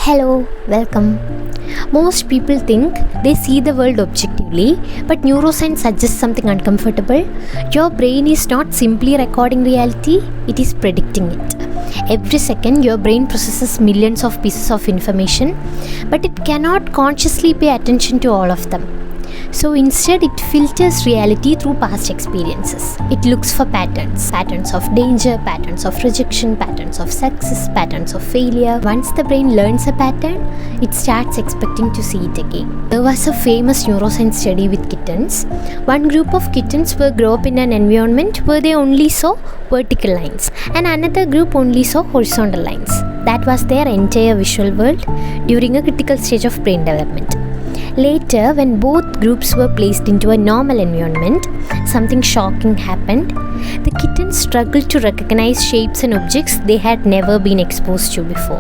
Hello, welcome. Most people think they see the world objectively, but neuroscience suggests something uncomfortable. Your brain is not simply recording reality, it is predicting it. Every second, your brain processes millions of pieces of information, but it cannot consciously pay attention to all of them. So instead, it filters reality through past experiences. It looks for patterns of danger, patterns of rejection, patterns of success, patterns of failure. Once the brain learns a pattern, it starts expecting to see it again. There was a famous neuroscience study with kittens. One group of kittens grew up in an environment where they only saw vertical lines, and another group only saw horizontal lines. That was their entire visual world during a critical stage of brain development. Later, when both groups were placed into a normal environment, something shocking happened. The kittens struggled to recognize shapes and objects they had never been exposed to before.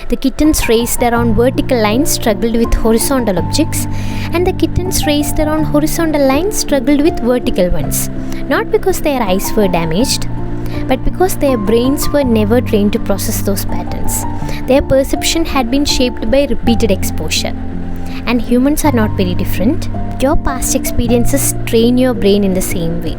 The kittens raised around vertical lines struggled with horizontal objects, and the kittens raised around horizontal lines struggled with vertical ones. Not because their eyes were damaged, but because their brains were never trained to process those patterns. Their perception had been shaped by repeated exposure. And humans are not very different. Your past experiences train your brain in the same way.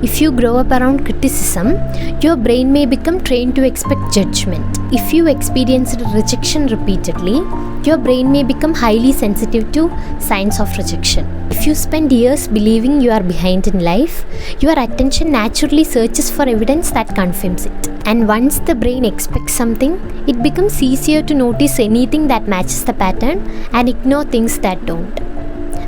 If you grow up around criticism, your brain may become trained to expect judgment. If you experienced rejection repeatedly, your brain may become highly sensitive to signs of rejection. If you spend years believing you are behind in life, your attention naturally searches for evidence that confirms it. And once the brain expects something, it becomes easier to notice anything that matches the pattern and ignore things that don't.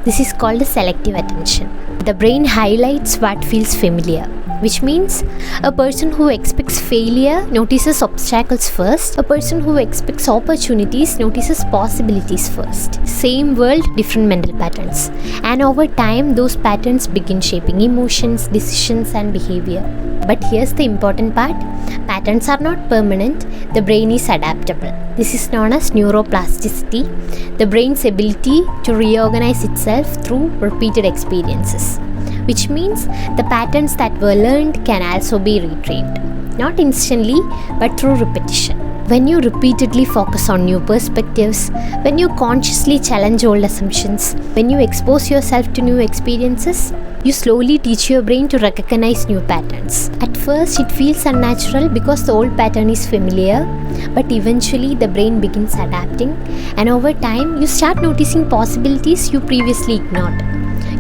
This is called selective attention. The brain highlights what feels familiar, which means a person who expects failure notices obstacles first. A person who expects opportunities notices possibilities first. Same world, different mental patterns. And over time, those patterns begin shaping emotions, decisions, and behavior. But here's the important part. Patterns are not permanent. The brain is adaptable. This is known as neuroplasticity, the brain's ability to reorganize itself through repeated experiences. Which means the patterns that were learned can also be retrained. Not instantly, but through repetition. When you repeatedly focus on new perspectives, when you consciously challenge old assumptions, when you expose yourself to new experiences, you slowly teach your brain to recognize new patterns. At first, it feels unnatural because the old pattern is familiar, but eventually the brain begins adapting, and over time, you start noticing possibilities you previously ignored.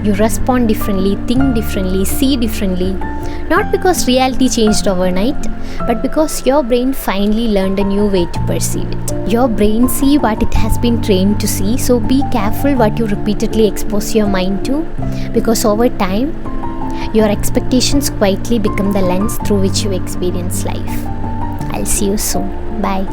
You respond differently, think differently, see differently, not because reality changed overnight, but because your brain finally learned a new way to perceive it. Your brain sees what it has been trained to see, so be careful what you repeatedly expose your mind to, because over time, your expectations quietly become the lens through which you experience life. I'll see you soon. Bye.